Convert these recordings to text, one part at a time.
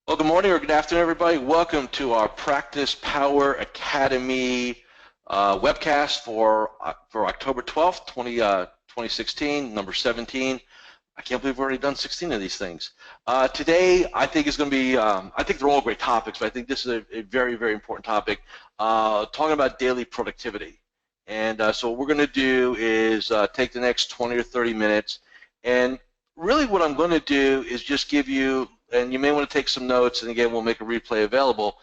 Well, good morning or good afternoon, everybody. Welcome to our Practice Power Academy webcast for October 12th, 2016, number 17. I can't believe we've already done 16 of these things. Today, I think is going to be, I think they're all great topics, but I think this is a very, very important topic, talking about daily productivity. And so what we're going to do is take the next 20 or 30 minutes, and really what I'm going to do is just give you, and you may want to take some notes, and again, we'll make a replay available.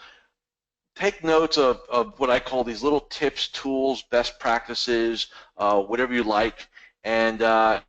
Take notes of what I call these little tips, tools, best practices, whatever you like, and what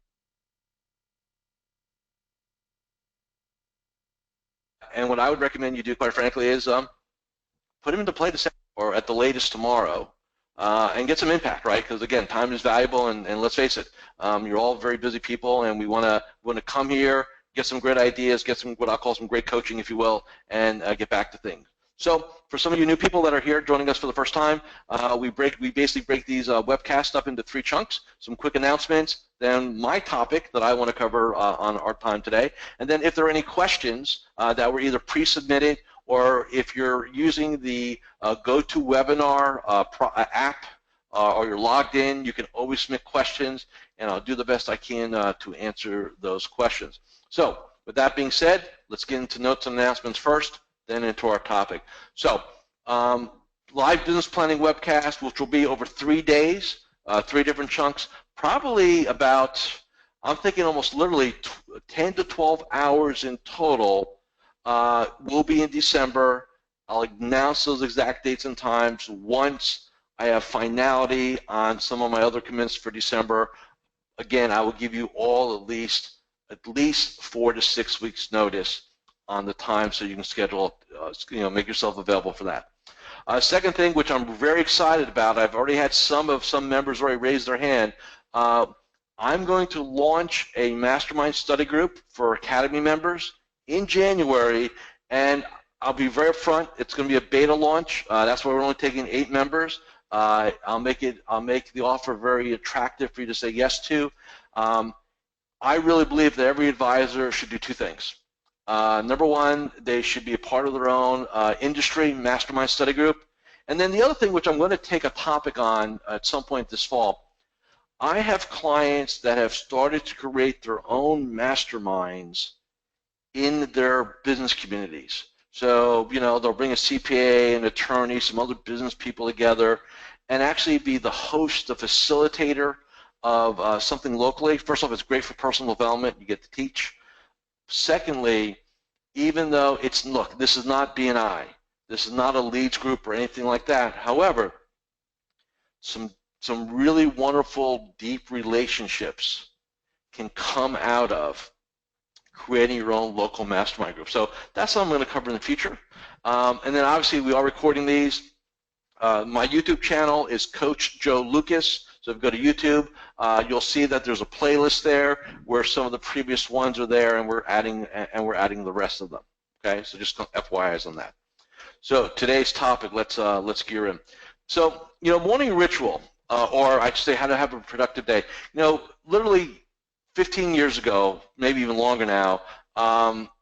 I would recommend you do, quite frankly, is put them into play this or at the latest tomorrow, and get some impact, right? Because again, time is valuable, and let's face it, you're all very busy people, and we want to come here, get some great ideas, get some what I'll call some great coaching, if you will, and get back to things. So for some of you new people that are here joining us for the first time, we basically break these webcasts up into 3 chunks, some quick announcements, then my topic that I want to cover on our time today, and then if there are any questions that were either pre-submitted or if you're using the GoToWebinar app or you're logged in, you can always submit questions, and I'll do the best I can to answer those questions. So with that being said, let's get into notes and announcements first, then into our topic. So live business planning webcast, which will be over 3 days, 3 different chunks, probably about, I'm thinking almost literally 10 to 12 hours in total. Will be in December. I'll announce those exact dates and times once I have finality on some of my other commitments for December. Again, I will give you all at least 4 to 6 weeks notice on the time so you can schedule, make yourself available for that. Second thing, which I'm very excited about, I've already had some members already raise their hand. I'm going to launch a mastermind study group for Academy members in January, and I'll be very upfront. It's going to be a beta launch. That's why we're only taking 8 members. I'll make the offer very attractive for you to say yes to. I really believe that every advisor should do 2 things. Number one, they should be a part of their own industry mastermind study group. And then the other thing, which I'm going to take a topic on at some point this fall, I have clients that have started to create their own masterminds in their business communities. So, they'll bring a CPA, an attorney, some other business people together, and actually be the host, the facilitator of something locally. First off, it's great for personal development. You get to teach. Secondly, even though look, this is not BNI. This is not a leads group or anything like that. However, some really wonderful, deep relationships can come out of creating your own local mastermind group. So that's what I'm going to cover in the future. And then obviously we are recording these. My YouTube channel is Coach Joe Lucas. So if you go to YouTube, you'll see that there's a playlist there where some of the previous ones are there, and we're adding the rest of them. Okay, so just FYIs on that. So today's topic, let's gear in. So morning ritual, or I should say how to have a productive day. Literally 15 years ago, maybe even longer now,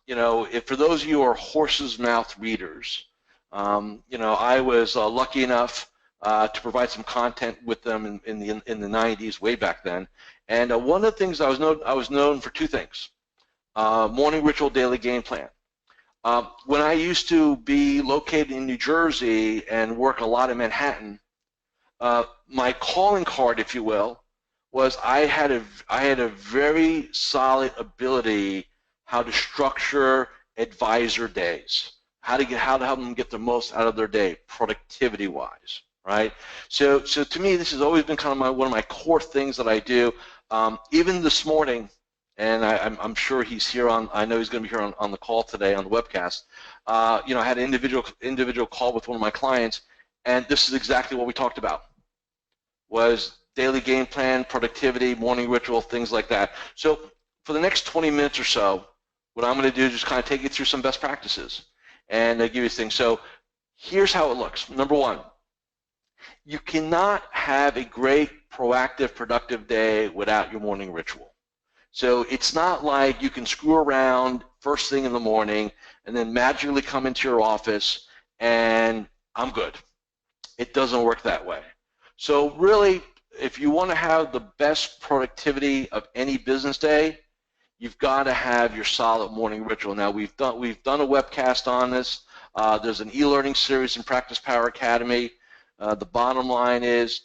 if for those of you who are horse's mouth readers, I was lucky enough to provide some content with them in the 90s, way back then. And one of the things I was known for 2 things: morning ritual, daily game plan. When I used to be located in New Jersey and work a lot in Manhattan, my calling card, if you will, was I had a very solid ability how to structure advisor days, how to help them get the most out of their day, productivity-wise, right? So to me, this has always been kind of one of my core things that I do. Even this morning, and I'm sure he's here I know he's going to be here on the call today on the webcast. I had an individual call with one of my clients, and this is exactly what we talked about. Was daily game plan, productivity, morning ritual, things like that. So for the next 20 minutes or so, what I'm going to do is just kind of take you through some best practices and give you things. So here's how it looks. Number one, you cannot have a great, proactive, productive day without your morning ritual. So it's not like you can screw around first thing in the morning and then magically come into your office and I'm good. It doesn't work that way. So really, if you want to have the best productivity of any business day, you've got to have your solid morning ritual. Now we've done a webcast on this. There's an e-learning series in Practice Power Academy. The bottom line is,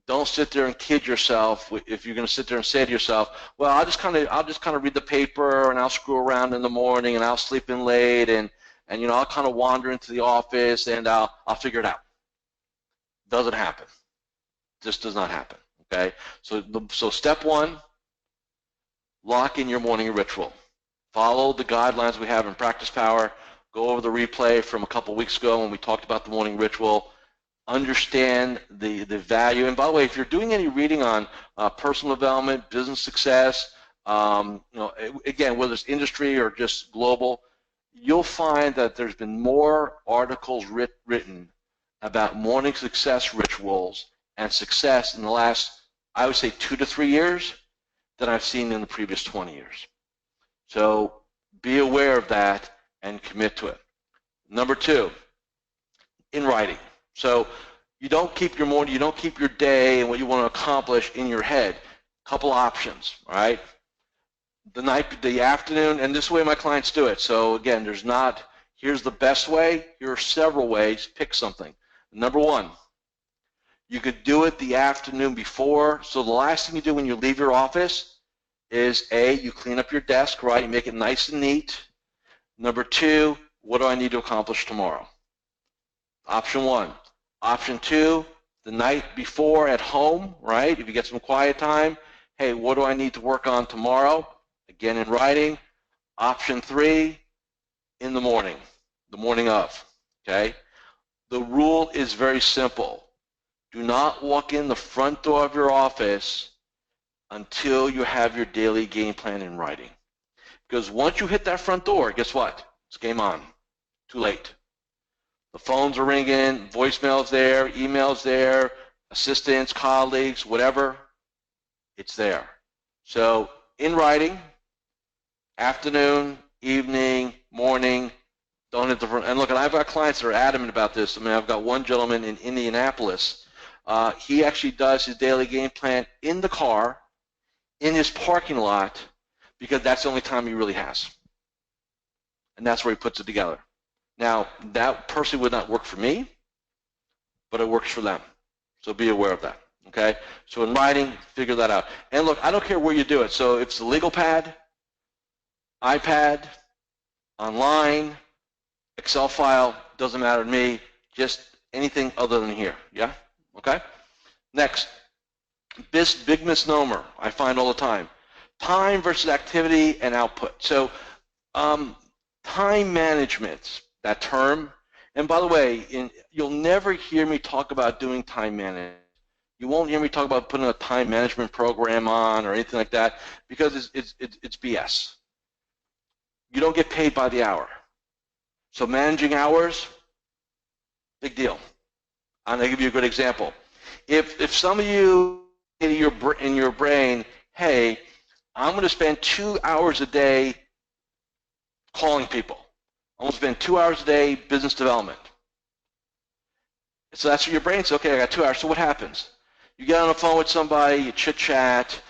don't sit there and kid yourself if you're going to sit there and say to yourself, well, I'll just kind of read the paper and I'll screw around in the morning and I'll sleep in late and I'll kind of wander into the office and I'll figure it out. Doesn't happen. Just does not happen. Okay. So step one, lock in your morning ritual. Follow the guidelines we have in Practice Power. Go over the replay from a couple weeks ago when we talked about the morning ritual. Understand the value. And by the way, if you're doing any reading on personal development, business success, again, whether it's industry or just global, you'll find that there's been more articles written about morning success rituals and success in the last, I would say, 2 to 3 years than I've seen in the previous 20 years. So be aware of that and commit to it. Number 2, in writing. So you don't keep your morning, you don't keep your day and what you want to accomplish in your head. Couple options, all right? The afternoon, and this is the way my clients do it. So again, here's the best way. Here are several ways. Pick something. Number 1, you could do it the afternoon before. So the last thing you do when you leave your office is you clean up your desk, right? You make it nice and neat. Number 2, what do I need to accomplish tomorrow? Option 1. Option 2, the night before at home, right? If you get some quiet time, hey, what do I need to work on tomorrow? Again, in writing. Option 3, in the morning of, okay? The rule is very simple. Do not walk in the front door of your office until you have your daily game plan in writing. Because once you hit that front door, guess what? It's game on. Too late. The phones are ringing, voicemail's there, email's there, assistants, colleagues, whatever, it's there. So in writing, afternoon, evening, morning, don't hit the front. And look, I've got clients that are adamant about this. I mean, I've got one gentleman in Indianapolis. He actually does his daily game plan in the car, in his parking lot, because that's the only time he really has. And that's where he puts it together. Now, that personally would not work for me, but it works for them. So be aware of that, okay? So in writing, figure that out. And look, I don't care where you do it. So if it's a legal pad, iPad, online, Excel file, doesn't matter to me, just anything other than here, yeah? Okay? Next, big misnomer I find all the time. Time versus activity and output. So time management, that term, and by the way, you'll never hear me talk about doing time management. You won't hear me talk about putting a time management program on or anything like that because it's BS. You don't get paid by the hour. So managing hours, big deal. I'm going to give you a good example. If some of you in your brain, hey, I'm going to spend 2 hours a day calling people. I'm going to spend 2 hours a day business development. So that's what your brain says, okay, I got 2 hours. So what happens? You get on the phone with somebody, you chit-chat,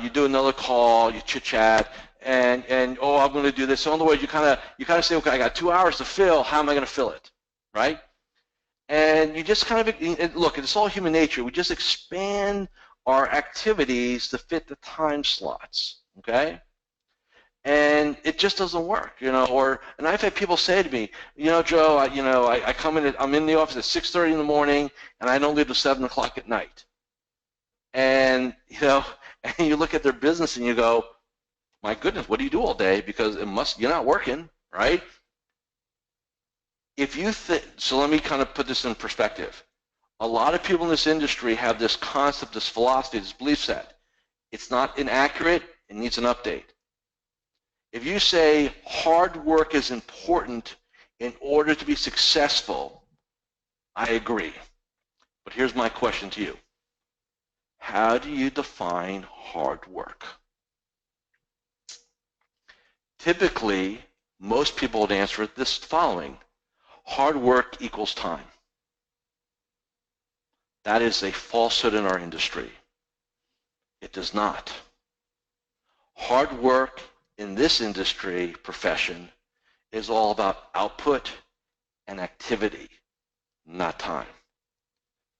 you do another call, you chit-chat, and oh, I'm going to do this. So in other words, you kind of say, okay, I got 2 hours to fill. How am I going to fill it, right? And you just kind of, look, it's all human nature. We just expand our activities to fit the time slots, okay? And it just doesn't work, and I've had people say to me, Joe, I come in, I'm in the office at 6:30 in the morning, and I don't leave till 7 o'clock at night. And, and you look at their business and you go, my goodness, what do you do all day? Because you're not working, right? So let me kind of put this in perspective. A lot of people in this industry have this concept, this philosophy, this belief set. It's not inaccurate, it needs an update. If you say hard work is important in order to be successful, I agree. But here's my question to you. How do you define hard work? Typically, most people would answer it this following: hard work equals time. That is a falsehood in our industry. It does not. Hard work in this industry profession is all about output and activity, not time.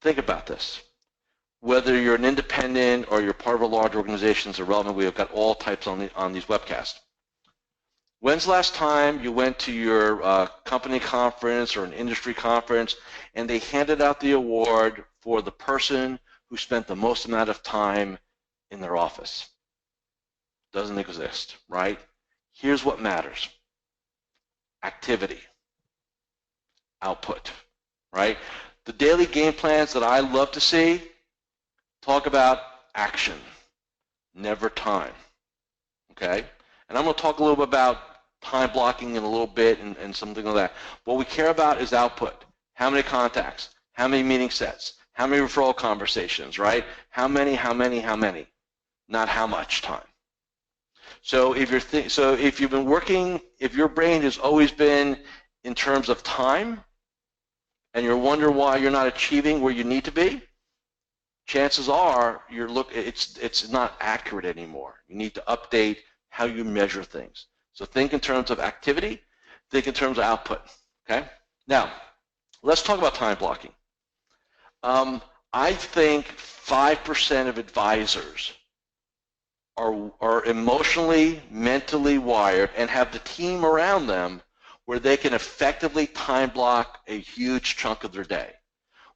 Think about this. Whether you're an independent or you're part of a large organization is irrelevant. We have got all types on these webcasts. When's the last time you went to your company conference or an industry conference and they handed out the award for the person who spent the most amount of time in their office? Doesn't exist, right? Here's what matters: activity, output, right? The daily game plans that I love to see talk about action, never time, okay? And I'm going to talk a little bit about time blocking in a little bit and something like that. What we care about is output. How many contacts? How many meeting sets? How many referral conversations, right? How many? Not how much time. So if you've been working, if your brain has always been in terms of time, and you're wondering why you're not achieving where you need to be, chances are it's not accurate anymore. You need to update how you measure things. So think in terms of activity, think in terms of output. Okay? Now, let's talk about time blocking. I think 5% of advisors are emotionally, mentally wired and have the team around them where they can effectively time block a huge chunk of their day,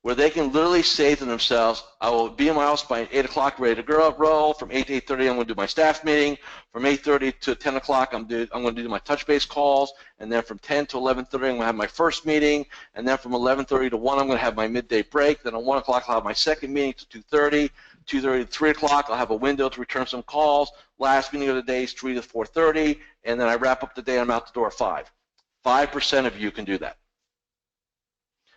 where they can literally say to themselves, I will be in my office by 8 o'clock ready to roll. From 8 to 8:30, I'm going to do my staff meeting. From 8:30 to 10 o'clock, I'm going to do my touch base calls. And then from 10 to 11:30, I'm going to have my first meeting. And then from 11:30 to 1, I'm going to have my midday break. Then at 1 o'clock, I'll have my second meeting to 2:30. 2:30 to 3 o'clock, I'll have a window to return some calls. Last meeting of the day is 3 to 4:30. And then I wrap up the day, and I'm out the door at 5. 5% of you can do that.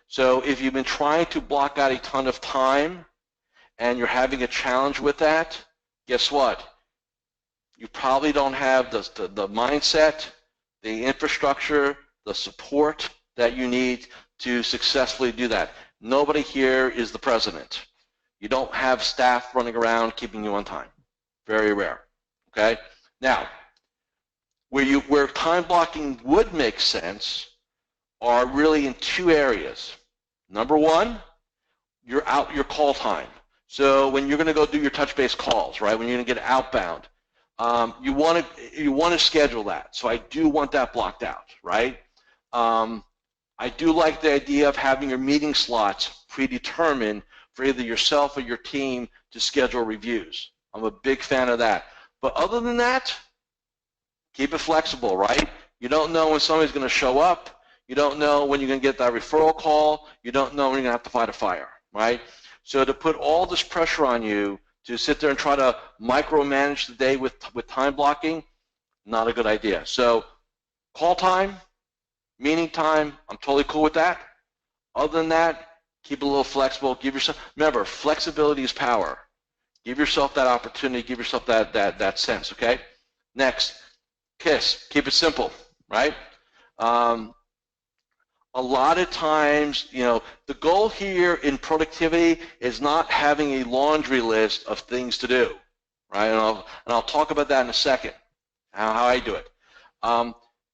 So if you've been trying to block out a ton of time and you're having a challenge with that, guess what? You probably don't have the mindset, the infrastructure, the support that you need to successfully do that. Nobody here is the president. You don't have staff running around keeping you on time. Very rare. Okay? Now, where time blocking would make sense are really in two areas. Number one, your call time. So when you're going to go do your touch base calls, right? When you're going to get outbound, you want to schedule that. So I do want that blocked out, right? I do like the idea of having your meeting slots predetermined for either yourself or your team to schedule reviews. I'm a big fan of that. But other than that, keep it flexible, right? You don't know when somebody's going to show up. You don't know when you're going to get that referral call. You don't know when you're going to have to fight a fire, right? So to put all this pressure on you to sit there and try to micromanage the day with time blocking, not a good idea. So call time, meeting time, I'm totally cool with that. Other than that, keep it a little flexible. Give yourself, remember, flexibility is power. Give yourself that opportunity. Give yourself that sense, okay? Next, KISS. Keep it simple, right? A lot of times, you know, the goal here in productivity is not having a laundry list of things to do, right? And I'll talk about that in a second, how I do it.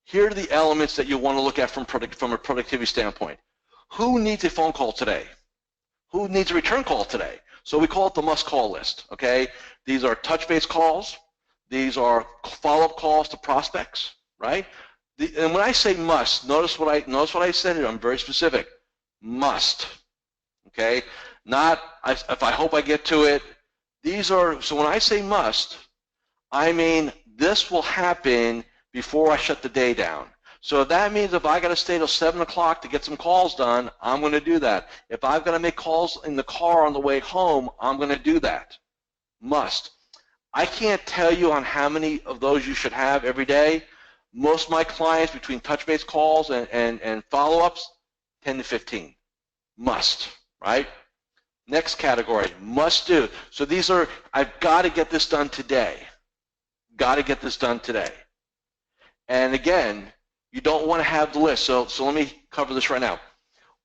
Here are the elements that you want to look at from a productivity standpoint. Who needs a phone call today? Who needs a return call today? So we call it the must-call list, okay? These are touch-base calls. These are follow-up calls to prospects, right? And when I say must, notice what I said here. I'm very specific. Must, okay? Not if I hope I get to it. These are, so when I say must, I mean this will happen before I shut the day down. So that means if I got to stay till 7 o'clock to get some calls done, I'm going to do that. If I've got to make calls in the car on the way home, I'm going to do that. Must. I can't tell you on how many of those you should have every day. Most of my clients, between touch-base calls and follow-ups, 10 to 15. Must, right? Next category, must do. So these are, I've got to get this done today. Got to get this done today. And again, you don't want to have the list. So let me cover this right now.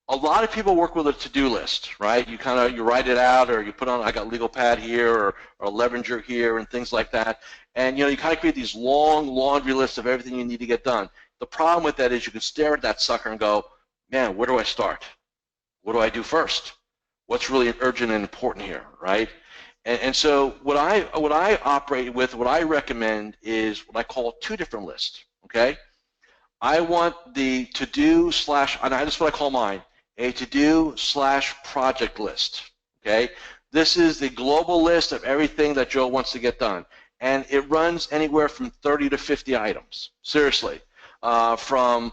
A lot of people work with a to-do list, right? You write it out, or you put on, I got legal pad here, or a Levenger here, and things like that. And you kind of create these long laundry lists of everything you need to get done. The problem with that is you can stare at that sucker and go, man, where do I start? What do I do first? What's really urgent and important here, right? And so what I operate with, what I recommend is what I call 2 different lists, okay? I want the to-do slash, and that's what I call mine, a to-do slash project list, okay? This is the global list of everything that Joe wants to get done. And it runs anywhere from 30 to 50 items, seriously. From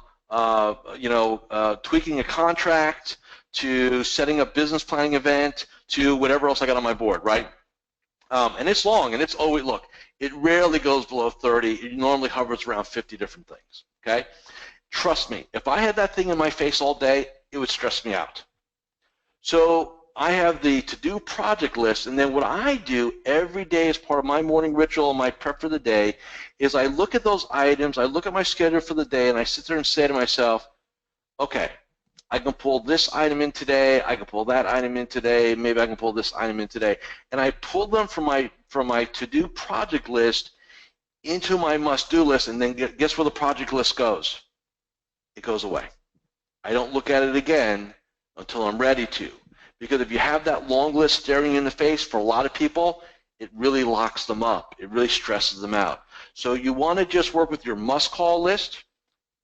tweaking a contract to setting a business planning event to whatever else I got on my board, right? And it's long, and it's always, look, it rarely goes below 30. It normally hovers around 50 different things, okay? Trust me, if I had that thing in my face all day, it would stress me out. So I have the to-do project list, and then what I do every day as part of my morning ritual and my prep for the day is I look at those items, I look at my schedule for the day, and I sit there and say to myself, okay, I can pull this item in today, I can pull that item in today, maybe I can pull this item in today. And I pull them from my to-do project list into my must-do list, and then guess where the project list goes? It goes away. I don't look at it again until I'm ready to. Because if you have that long list staring you in the face, for a lot of people, it really locks them up. It really stresses them out. So you want to just work with your must-call list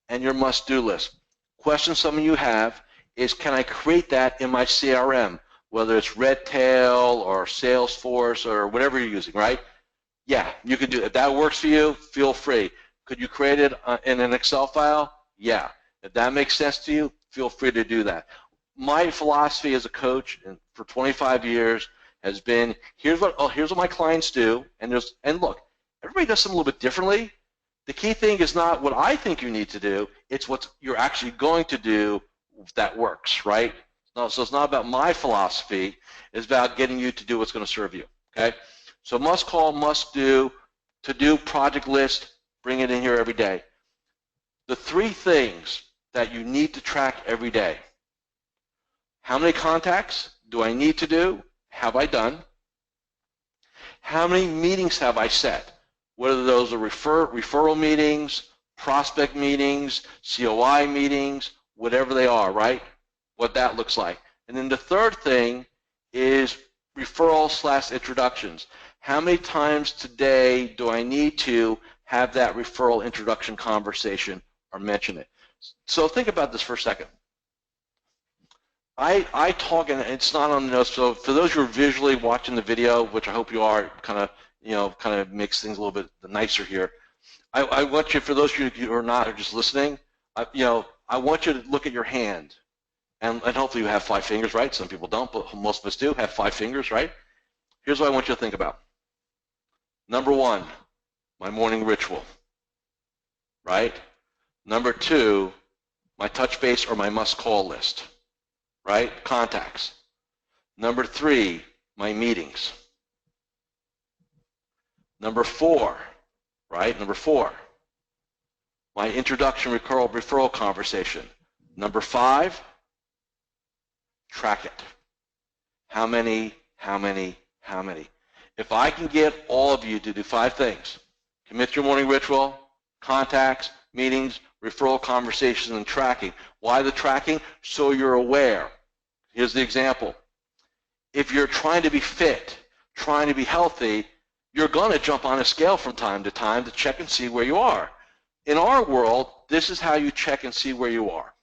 and your must-do list. Question some of you have is, can I create that in my CRM, whether it's Redtail or Salesforce or whatever you're using, right? Yeah, you can do it. If that works for you, feel free. Could you create it in an Excel file? Yeah. If that makes sense to you, feel free to do that. My philosophy as a coach for 25 years has been, here's what my clients do, and look, everybody does something a little bit differently. The key thing is not what I think you need to do, it's what you're actually going to do that works, right? So it's not about my philosophy, it's about getting you to do what's going to serve you, okay? So must call, must do, to do project list, bring it in here every day. The 3 things that you need to track every day. How many contacts do I need to do? Have I done? How many meetings have I set? Whether those are referral meetings, prospect meetings, COI meetings, whatever they are, right? What that looks like. And then the 3rd thing is referral/introductions. How many times today do I need to have that referral introduction conversation or mention it? So think about this for a second. I talk, and it's not on the notes, so for those who are visually watching the video, which I hope you are, kind of makes things a little bit nicer here. I want you, for those of you who are not, or just listening, I want you to look at your hand, and hopefully you have 5 fingers, right? Some people don't, but most of us do have 5 fingers, right? Here's what I want you to think about. Number 1, my morning ritual, right? Number 2, my touch base or my must call list, right? Contacts. Number 3, my meetings. Number 4, right? Number 4, my introduction referral conversation. Number 5, track it. How many, how many, how many? If I can get all of you to do 5 things, commit to your morning ritual, contacts, meetings, referral conversations, and tracking. Why the tracking? So you're aware. Here's the example. If you're trying to be fit, trying to be healthy, you're going to jump on a scale from time to time to check and see where you are. In our world, this is how you check and see where you are,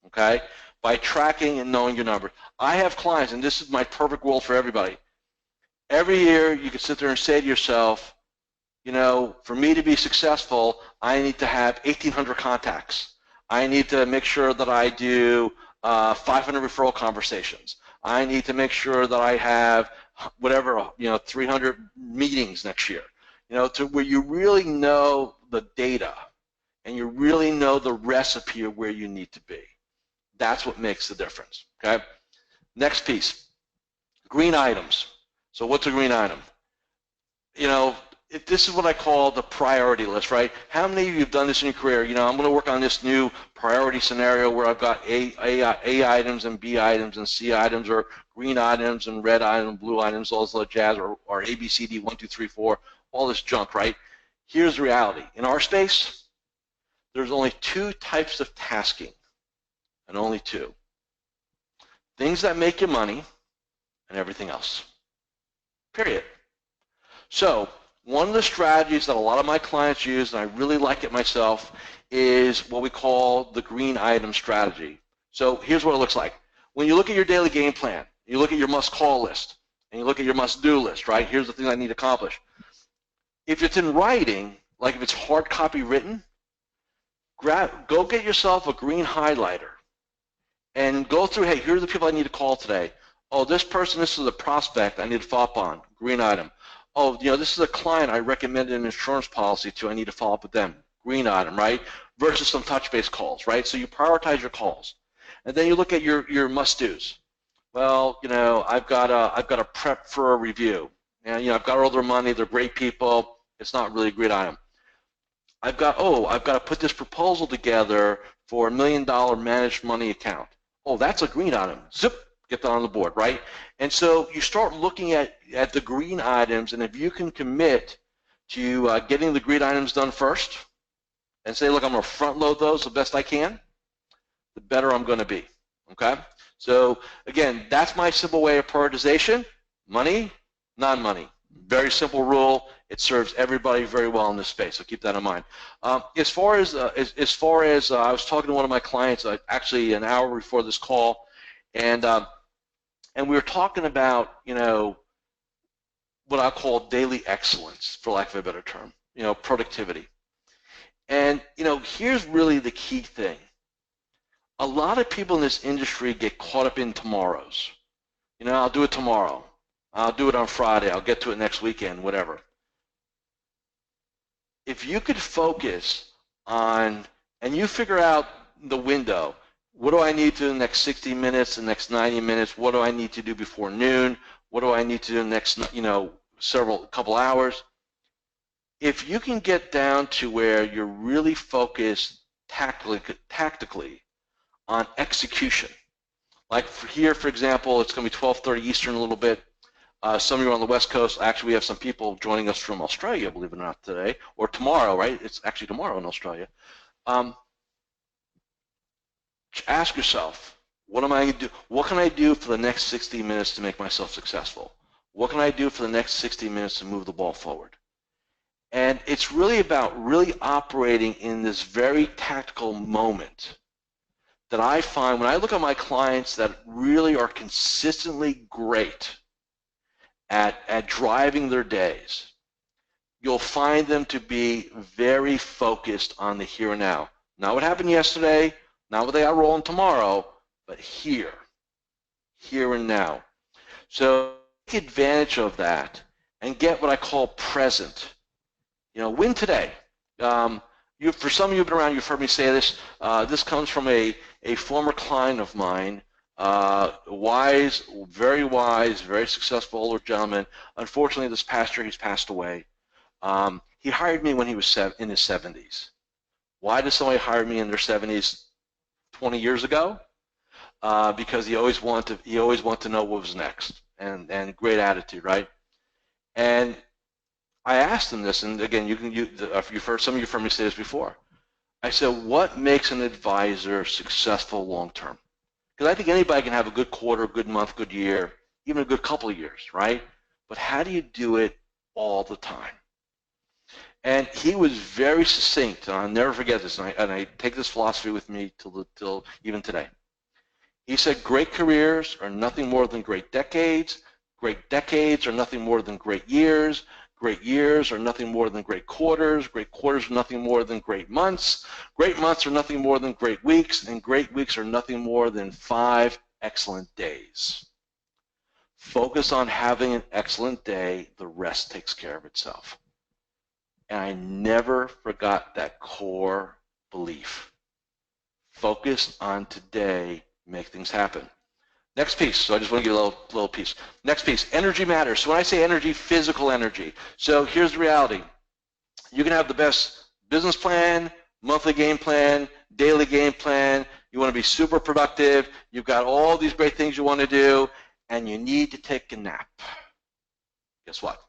okay? By tracking and knowing your numbers. I have clients, and this is my perfect world for everybody. Every year, you can sit there and say to yourself, for me to be successful, I need to have 1,800 contacts. I need to make sure that I do 500 referral conversations. I need to make sure that I have whatever, 300 meetings next year. To where you really know the data and you really know the recipe of where you need to be. That's what makes the difference, okay? Next piece, green items. So what's a green item? this is what I call the priority list, right? How many of you have done this in your career? You know, I'm going to work on this new priority scenario where I've got A items and B items and C items, or green items and red items, blue items, all this little jazz, or A, B, C, D, 1, 2, 3, 4, all this junk, right? Here's the reality. In our space, there's only two types of tasking, and only two. Things that make you money and everything else, period. So one of the strategies that a lot of my clients use, and I really like it myself, is what we call the green item strategy. So here's what it looks like. When you look at your daily game plan, you look at your must-call list, and you look at your must-do list, right? Here's the thing I need to accomplish. If it's in writing, like if it's hard copy written, go get yourself a green highlighter and go through, hey, here are the people I need to call today. Oh, this person, this is a prospect I need to follow up on, green item. Oh, you know, this is a client I recommended an insurance policy to, I need to follow up with them, green item, right? Versus some touch-base calls, right? So you prioritize your calls. And then you look at your must-dos. Well, you know, I've got a prep for a review. And, you know, I've got all their money, they're great people, it's not really a green item. I've got to put this proposal together for $1 million managed money account. Oh, that's a green item. Zip, get that on the board, right? And so you start looking at the green items, and if you can commit to getting the green items done first and say, look, I'm going to front load those the best I can, the better I'm going to be, okay? So again, that's my simple way of prioritization: money, non-money. Very simple rule. It serves everybody very well in this space, so keep that in mind. As far as I was talking to one of my clients actually an hour before this call, and we were talking about, you know, what I call daily excellence, for lack of a better term, you know, productivity. And, you know, here's really the key thing. A lot of people in this industry get caught up in tomorrows. You know, I'll do it tomorrow. I'll do it on Friday. I'll get to it next weekend, whatever. If you could focus on, and you figure out the window, what do I need to do in the next 60 minutes, the next 90 minutes? What do I need to do before noon? What do I need to do in the next, you know, couple hours? If you can get down to where you're really focused tactically on execution, like here, for example, it's going to be 12:30 Eastern a little bit. Some of you are on the West Coast. Actually, we have some people joining us from Australia, believe it or not, today, or tomorrow, right? It's actually tomorrow in Australia. Ask yourself, what am I going to do? What can I do for the next 60 minutes to make myself successful? What can I do for the next 60 minutes to move the ball forward? And it's really about really operating in this very tactical moment that I find when I look at my clients that really are consistently great at driving their days. You'll find them to be very focused on the here and now. Not what happened yesterday, not what they got rolling tomorrow, but here and now. So take advantage of that and get what I call present. You know, win today. For some of you who've been around, you've heard me say this. This comes from a former client of mine, wise, very successful older gentleman. Unfortunately, this past year he's passed away. He hired me when he was in his 70s. Why did somebody hire me in their 70s 20 years ago? Because he always wanted to know what was next, and great attitude, right? And I asked him this, and again, you've heard some of you from me say this before. I said, what makes an advisor successful long term? Because I think anybody can have a good quarter, good month, good year, even a good couple of years, right? But how do you do it all the time? And he was very succinct, and I'll never forget this, and I take this philosophy with me till even today. He said, great careers are nothing more than great decades. Great decades are nothing more than great years. Great years are nothing more than great quarters. Great quarters are nothing more than great months. Great months are nothing more than great weeks. And great weeks are nothing more than 5 excellent days. Focus on having an excellent day. The rest takes care of itself. And I never forgot that core belief. Focus on today, make things happen. Next piece, so I just want to give you a little piece. Next piece, energy matters. So when I say energy, physical energy. So here's the reality. You can have the best business plan, monthly game plan, daily game plan. You want to be super productive. You've got all these great things you want to do, and you need to take a nap. Guess what?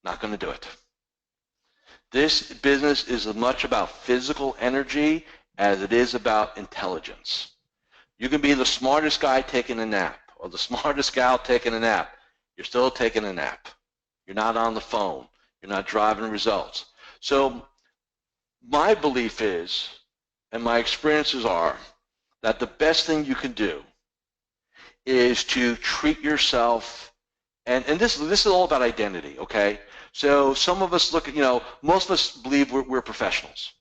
Not going to do it. This business is as much about physical energy as it is about intelligence. You can be the smartest guy taking a nap or the smartest gal taking a nap. You're still taking a nap. You're not on the phone. You're not driving results. So my belief is, and my experiences are, that the best thing you can do is to treat yourself, and this is all about identity, okay? So some of us look at, most of us believe we're professionals.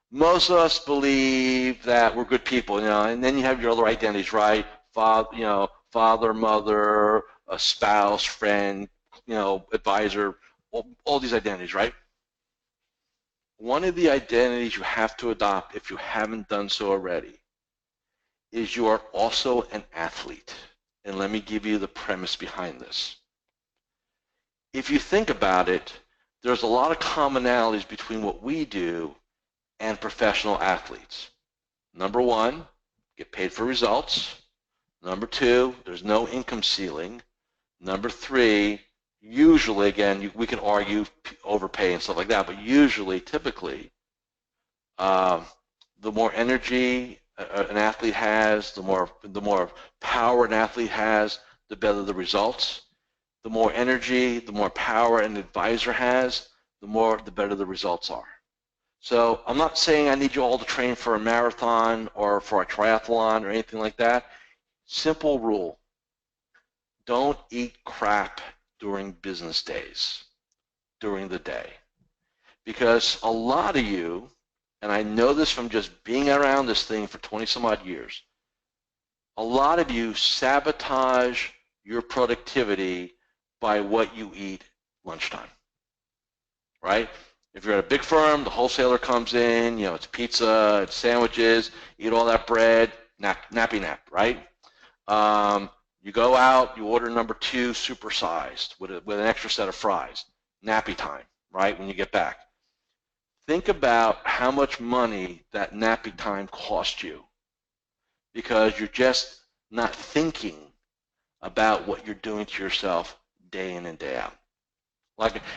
Most of us believe that we're good people, and then you have your other identities, right? Father, mother, a spouse, friend, advisor, all these identities, right? One of the identities you have to adopt, if you haven't done so already, is you are also an athlete. And let me give you the premise behind this. If you think about it, there's a lot of commonalities between what we do and professional athletes. Number one, get paid for results. Number two, there's no income ceiling. Number three, usually, again, we can argue overpay and stuff like that, but usually, typically, the more energy an athlete has, the more power an athlete has, the better the results. The more energy, the more power an advisor has, the better the results are. So I'm not saying I need you all to train for a marathon or for a triathlon or anything like that. Simple rule. Don't eat crap during business days, during the day. Because a lot of you, and I know this from just being around this thing for 20 some odd years, a lot of you sabotage your productivity by what you eat lunchtime, right? If you're at a big firm, the wholesaler comes in, it's pizza, it's sandwiches, eat all that bread, nappy nap, right? You go out, you order number 2 supersized with an extra set of fries, nappy time, right, when you get back. Think about how much money that nappy time cost you because you're just not thinking about what you're doing to yourself day in and day out.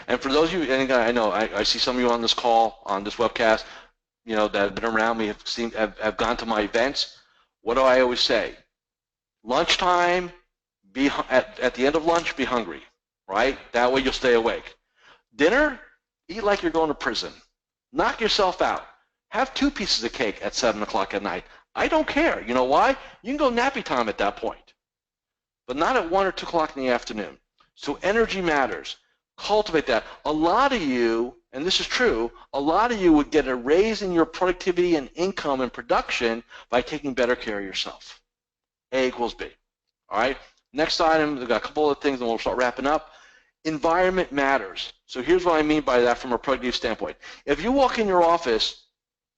And for those of you, and I know I see some of you on this call, on this webcast, that have been around me, have gone to my events. What do I always say? Lunchtime, at the end of lunch, be hungry, right? That way you'll stay awake. Dinner, eat like you're going to prison. Knock yourself out. Have 2 pieces of cake at 7 o'clock at night. I don't care. You know why? You can go nappy time at that point, but not at 1 or 2 o'clock in the afternoon. So energy matters. Cultivate that. A lot of you, and this is true, a lot of you would get a raise in your productivity and income and production by taking better care of yourself. A equals B. All right? Next item, we've got a couple of things and we'll start wrapping up. Environment matters. So here's what I mean by that from a productive standpoint. If you walk in your office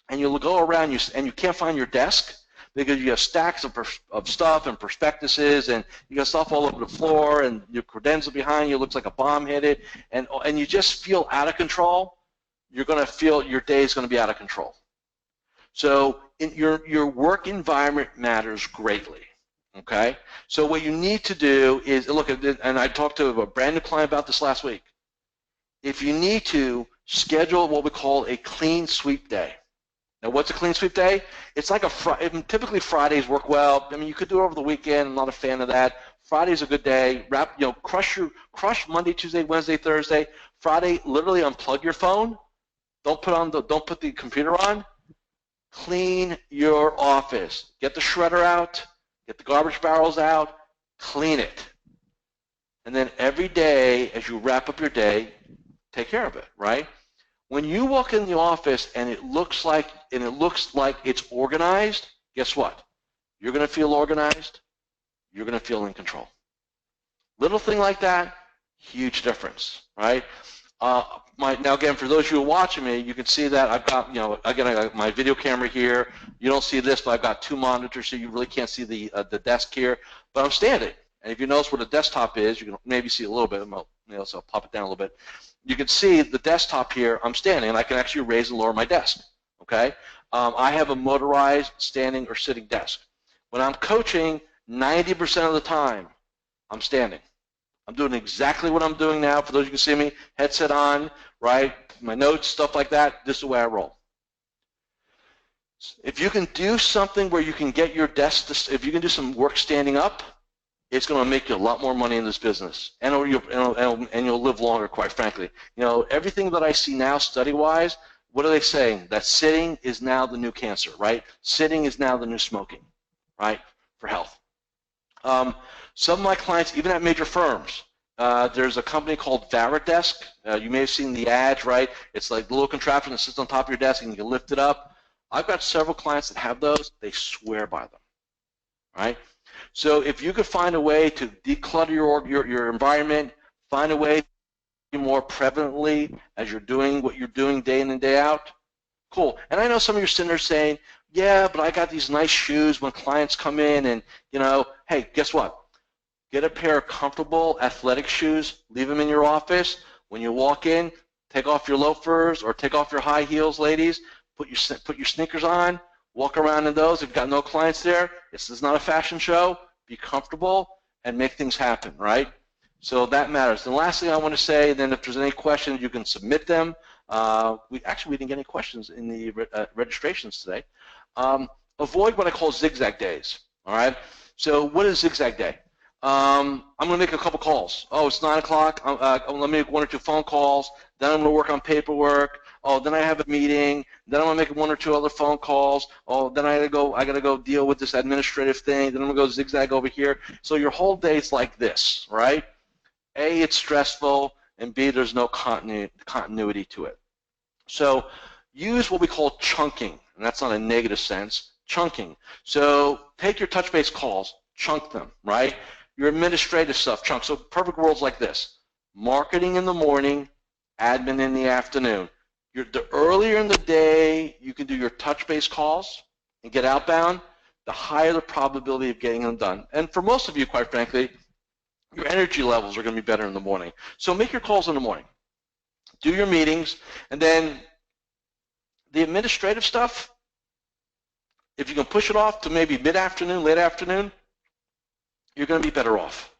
and you go around and you can't find your desk because you have stacks of stuff and prospectuses and you got stuff all over the floor and your credenza behind you looks like a bomb hit it and you just feel out of control, you're going to feel your day is going to be out of control. So your work environment matters greatly. Okay, so what you need to do is look at, and I talked to a brand new client about this last week. If you need to schedule what we call a clean sweep day. Now, what's a clean sweep day? It's like typically Fridays work well. I mean, you could do it over the weekend. I'm not a fan of that. Friday's a good day. Crush Monday, Tuesday, Wednesday, Thursday. Friday, literally unplug your phone. Don't put the computer on. Clean your office. Get the shredder out. Get the garbage barrels out, clean it. And then every day as you wrap up your day, take care of it, right? When you walk in the office and it looks like it's organized, guess what? You're going to feel organized. You're going to feel in control. Little thing like that, huge difference, right? Now again, for those of you who are watching me, you can see that I've got, again, I got my video camera here. You don't see this, but I've got 2 monitors, so you really can't see the desk here. But I'm standing, and if you notice where the desktop is, you can maybe see a little bit. So I'll pop it down a little bit. You can see the desktop here. I'm standing, and I can actually raise and lower my desk. Okay, I have a motorized standing or sitting desk. When I'm coaching, 90% of the time, I'm standing. I'm doing exactly what I'm doing now. For those who can see me, headset on, right? My notes, stuff like that. This is the way I roll. If you can do something where you can get your desk, if you can do some work standing up, it's going to make you a lot more money in this business, and you'll live longer, quite frankly. Everything that I see now, study-wise, what are they saying? That sitting is now the new cancer, right? Sitting is now the new smoking, right? For health. Some of my clients, even at major firms, there's a company called Varidesk. You may have seen the ads, right? It's like the little contraption that sits on top of your desk and you can lift it up. I've got several clients that have those. They swear by them, right? So if you could find a way to declutter your environment, find a way to be more prevalently as you're doing what you're doing day in and day out, cool. And I know some of you are sitting there saying, yeah, but I got these nice shoes when clients come in and, hey, guess what? Get a pair of comfortable athletic shoes, leave them in your office. When you walk in, take off your loafers or take off your high heels, ladies. Put your sneakers on, walk around in those. If you've got no clients there, this is not a fashion show. Be comfortable and make things happen, right? So that matters. And the last thing I want to say, then if there's any questions, you can submit them. We didn't get any questions in the registrations today. Avoid what I call zigzag days, all right? So what is zigzag day? I'm going to make a couple calls. Oh, it's 9 o'clock. Let me make 1 or 2 phone calls. Then I'm going to work on paperwork. Oh, then I have a meeting. Then I'm going to make 1 or 2 other phone calls. Oh, then I got to go deal with this administrative thing. Then I'm going to go zigzag over here. So your whole day's like this, right? A, it's stressful, and B, there's no continuity to it. So use what we call chunking, and that's not a negative sense, chunking. So take your touch-base calls, chunk them, right? Your administrative stuff, chunk. So perfect world's like this. Marketing in the morning, admin in the afternoon. The earlier in the day you can do your touch-base calls and get outbound, the higher the probability of getting them done. And for most of you, quite frankly, your energy levels are going to be better in the morning. So make your calls in the morning. Do your meetings, and then the administrative stuff, if you can push it off to maybe mid-afternoon, late afternoon, you're going to be better off.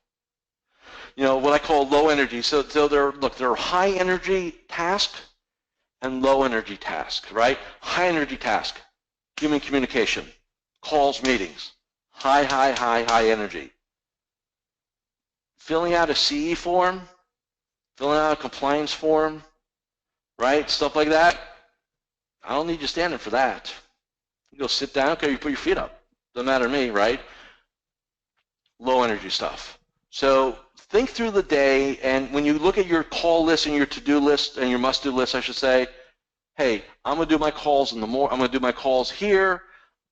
What I call low energy. So there are high energy tasks and low energy tasks, right? High energy task, human communication, calls, meetings, high energy. Filling out a CE form, filling out a compliance form, right? Stuff like that. I don't need you standing for that. You go sit down, okay, you put your feet up. Doesn't matter to me, right? Low energy stuff. So think through the day, and when you look at your call list and your to-do list and your must-do list, I should say, hey, I'm going to do my calls in the morning. I'm going to do my calls here.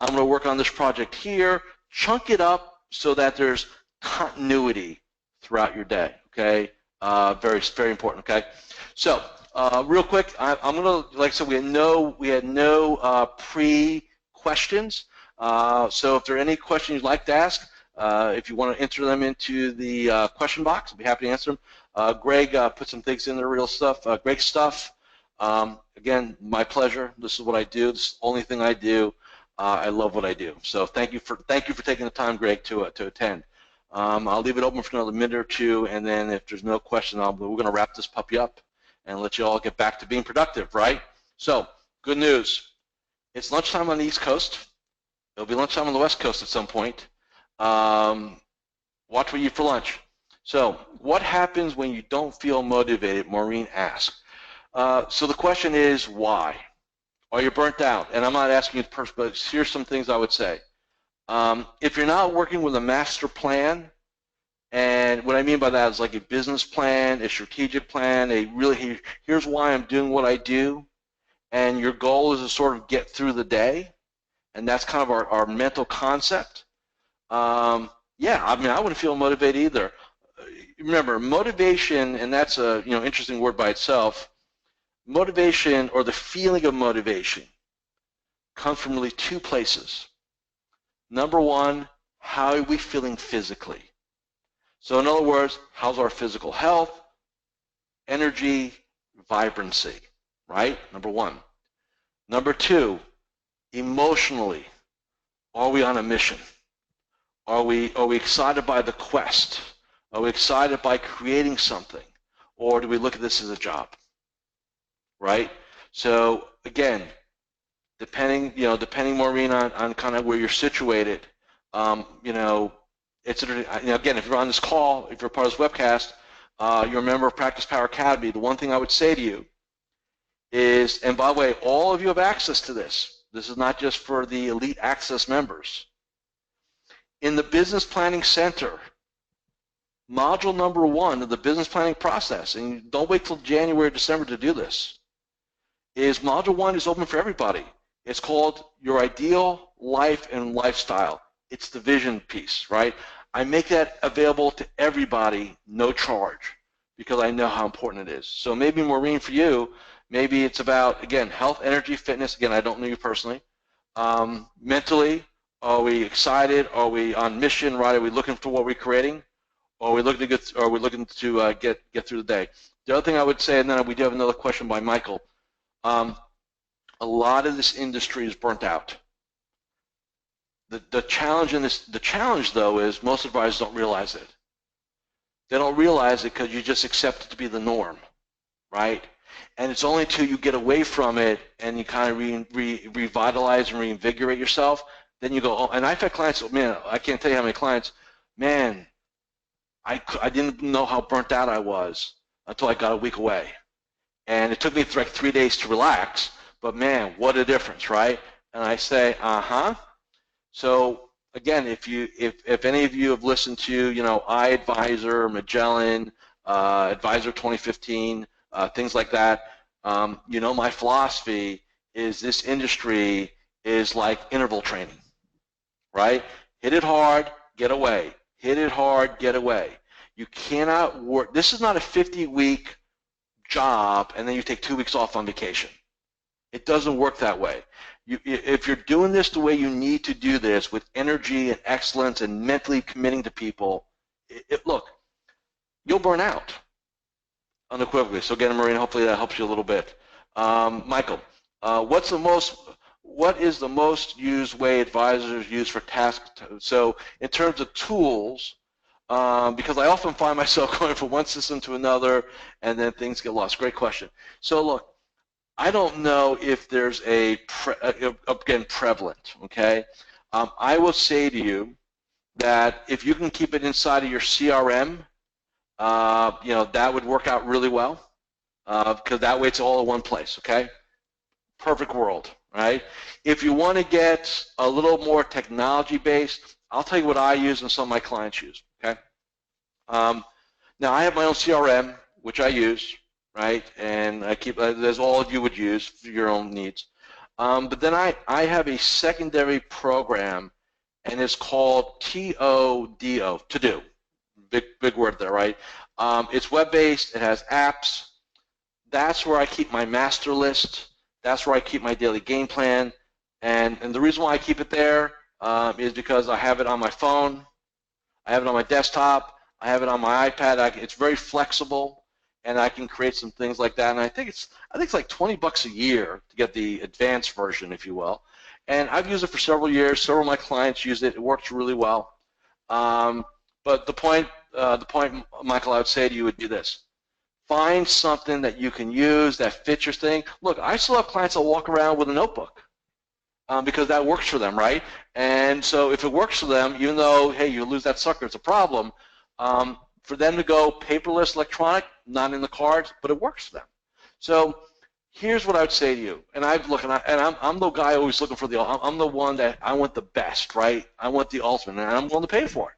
I'm going to work on this project here. Chunk it up so that there's continuity throughout your day, okay? Very, very important, okay? So real quick, I'm going to, like I said, we had no pre-questions. So if there are any questions you'd like to ask, if you want to enter them into the question box, I'll be happy to answer them. Greg put some things in there, real stuff, great stuff. Again, my pleasure. This is what I do. This is the only thing I do. I love what I do. So thank you for taking the time, Greg, to attend. I'll leave it open for another minute or two, and then if there's no question, we're going to wrap this puppy up and let you all get back to being productive, right? So good news. It's lunchtime on the East Coast. It'll be lunchtime on the West Coast at some point. Watch what you eat for lunch. So what happens when you don't feel motivated? Maureen asked. So the question is, why? Are you burnt out? And I'm not asking you to person, but here's some things I would say. If you're not working with a master plan, and what I mean by that is like a business plan, a strategic plan, here's why I'm doing what I do, and your goal is to sort of get through the day, and that's kind of our mental concept. Yeah, I mean, I wouldn't feel motivated either. Remember, motivation, and that's a interesting word by itself. Motivation, or the feeling of motivation, comes from really two places. Number one, how are we feeling physically? So in other words, how's our physical health, energy, vibrancy, right? Number one. Number two, emotionally, are we on a mission? Are we excited by the quest? Are we excited by creating something? Or do we look at this as a job, right? So again, depending Maureen, on kind of where you're situated, it's again, if you're on this call, if you're part of this webcast, you're a member of PracticePower Academy, the one thing I would say to you is, and by the way, all of you have access to this. This is not just for the elite access members. In the Business Planning Center, module number 1 of the business planning process, and don't wait till January or December to do this, is module 1 is open for everybody. It's called Your Ideal Life and Lifestyle. It's the vision piece, right? I make that available to everybody, no charge, because I know how important it is. So maybe, Maureen, for you, maybe it's about, again, health, energy, fitness. Again, I don't know you personally. Mentally, are we excited? Are we on mission, right? Are we looking for what we're creating? Or are we looking to get through the day? The other thing I would say, and then we do have another question by Michael, a lot of this industry is burnt out. The challenge though is most advisors don't realize it. They don't realize it because you just accept it to be the norm, right? And it's only until you get away from it and you kind of revitalize and reinvigorate yourself, then you go, oh, and I've had clients, man, I can't tell you how many clients, man, I didn't know how burnt out I was until I got a week away. And it took me like 3 days to relax, but man, what a difference, right? And I say, uh-huh. So again, if any of you have listened to, iAdvisor, Magellan, Advisor 2015, things like that, my philosophy is this industry is like interval training, right? Hit it hard, get away. Hit it hard, get away. You cannot work. This is not a 50-week job and then you take 2 weeks off on vacation. It doesn't work that way. If you're doing this the way you need to do this, with energy and excellence and mentally committing to people, look, you'll burn out unequivocally. So again, Maureen, hopefully that helps you a little bit. Michael, what is the most used way advisors use for tasks? So in terms of tools, because I often find myself going from one system to another and then things get lost. Great question. So look, I don't know if there's again, prevalent, okay? I will say to you that if you can keep it inside of your CRM, that would work out really well, because that way it's all in one place, okay? Perfect world, right? If you want to get a little more technology-based, I'll tell you what I use and some of my clients use, okay? Now, I have my own CRM, which I use, right? And I keep, as all of you would use for your own needs. But then I have a secondary program, and it's called TODO, to do. Big word there, right? It's web-based. It has apps. That's where I keep my master list. That's where I keep my daily game plan. And the reason why I keep it there is because I have it on my phone. I have it on my desktop. I have it on my iPad. It's very flexible, and I can create some things like that. And I think it's like $20 a year to get the advanced version, if you will. And I've used it for several years. Several of my clients use it. It works really well. But the point, Michael, I would say to you would be this: find something that you can use that fits your thing. Look, I still have clients that walk around with a notebook because that works for them, right? And so if it works for them, even though, hey, you lose that sucker, it's a problem. For them to go paperless, electronic, not in the cards, but it works for them. So here's what I would say to you, and I'm the guy always looking for I'm the one that I want the best, right? I want the ultimate, and I'm willing to pay for it.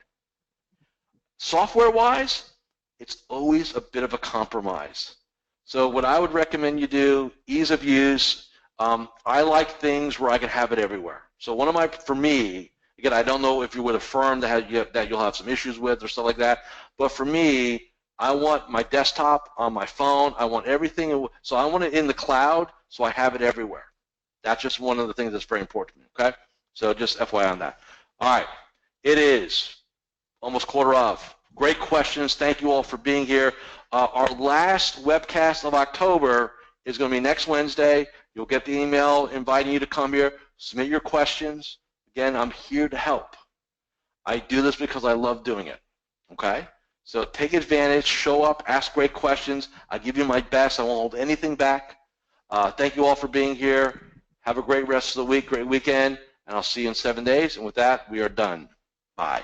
Software-wise, it's always a bit of a compromise. So what I would recommend you do, ease of use. I like things where I can have it everywhere. So for me, again, I don't know if you're with a firm that you'll have some issues with or stuff like that, but for me, I want my desktop on my phone. I want everything. So I want it in the cloud so I have it everywhere. That's just one of the things that's very important to me, okay? So just FYI on that. All right. It is almost quarter of. Great questions. Thank you all for being here. Our last webcast of October is going to be next Wednesday. You'll get the email inviting you to come here. Submit your questions. Again, I'm here to help. I do this because I love doing it, okay? So take advantage, show up, ask great questions. I give you my best. I won't hold anything back. Thank you all for being here. Have a great rest of the week, great weekend, and I'll see you in 7 days. And with that, we are done. Bye.